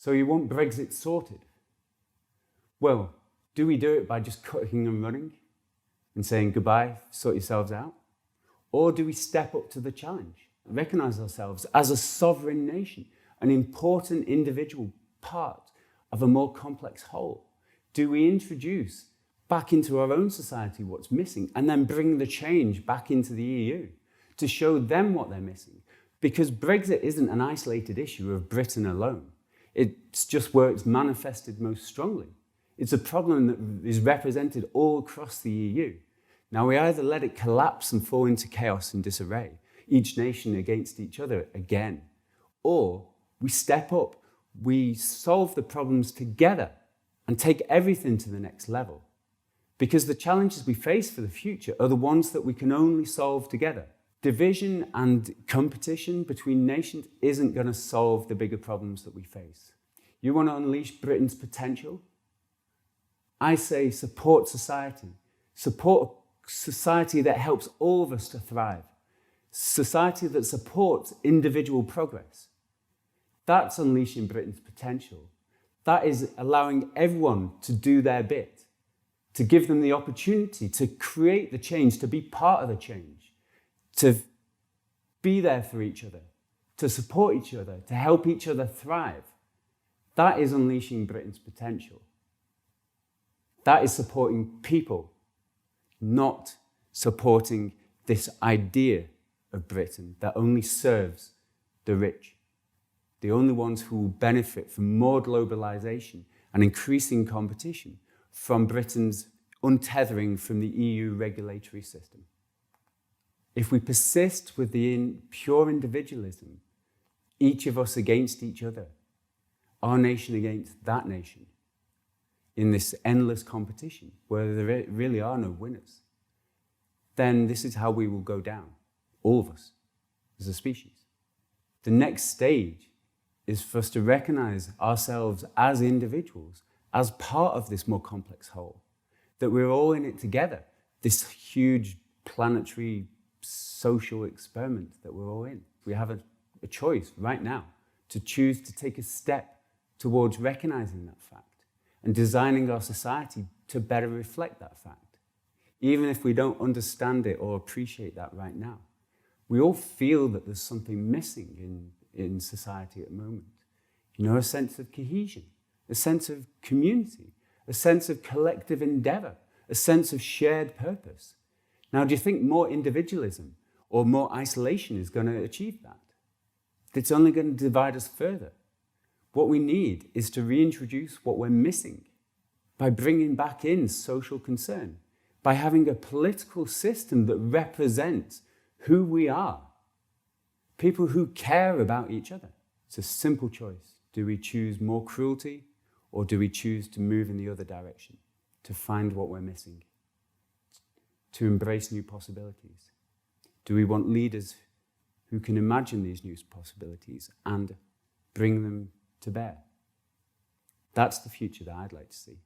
So you want Brexit sorted? Well, do we do it by just cutting and running and saying goodbye, sort yourselves out? Or do we step up to the challenge, recognise ourselves as a sovereign nation, an important individual part of a more complex whole? Do we introduce back into our own society what's missing and then bring the change back into the EU to show them what they're missing? Because Brexit isn't an isolated issue of Britain alone. It's just where it's manifested most strongly. It's a problem that is represented all across the EU. Now, we either let it collapse and fall into chaos and disarray, each nation against each other again, or we step up, we solve the problems together and take everything to the next level. Because the challenges we face for the future are the ones that we can only solve together. Division and competition between nations isn't going to solve the bigger problems that we face. You want to unleash Britain's potential? I say support society. Support society that helps all of us to thrive. Society that supports individual progress. That's unleashing Britain's potential. That is allowing everyone to do their bit, to give them the opportunity to create the change, to be part of the change, to be there for each other, to support each other, to help each other thrive. That is unleashing Britain's potential. That is supporting people, not supporting this idea of Britain that only serves the rich, the only ones who will benefit from more globalization and increasing competition from Britain's untethering from the EU regulatory system. If we persist with the pure individualism, each of us against each other, our nation against that nation, in this endless competition where there really are no winners, then this is how we will go down, all of us, as a species. The next stage is for us to recognize ourselves as individuals, as part of this more complex whole, that we're all in it together, this huge planetary social experiment that we're all in. We have a choice right now to choose to take a step towards recognizing that fact and designing our society to better reflect that fact. Even if we don't understand it or appreciate that right now, we all feel that there's something missing in society at the moment. You know, a sense of cohesion, a sense of community, a sense of collective endeavor, a sense of shared purpose. Now, do you think more individualism or more isolation is going to achieve that? It's only going to divide us further. What we need is to reintroduce what we're missing by bringing back in social concern, by having a political system that represents who we are, people who care about each other. It's a simple choice. Do we choose more cruelty, or do we choose to move in the other direction, to find what we're missing, to embrace new possibilities? Do we want leaders who can imagine these new possibilities and bring them to bear? That's the future that I'd like to see.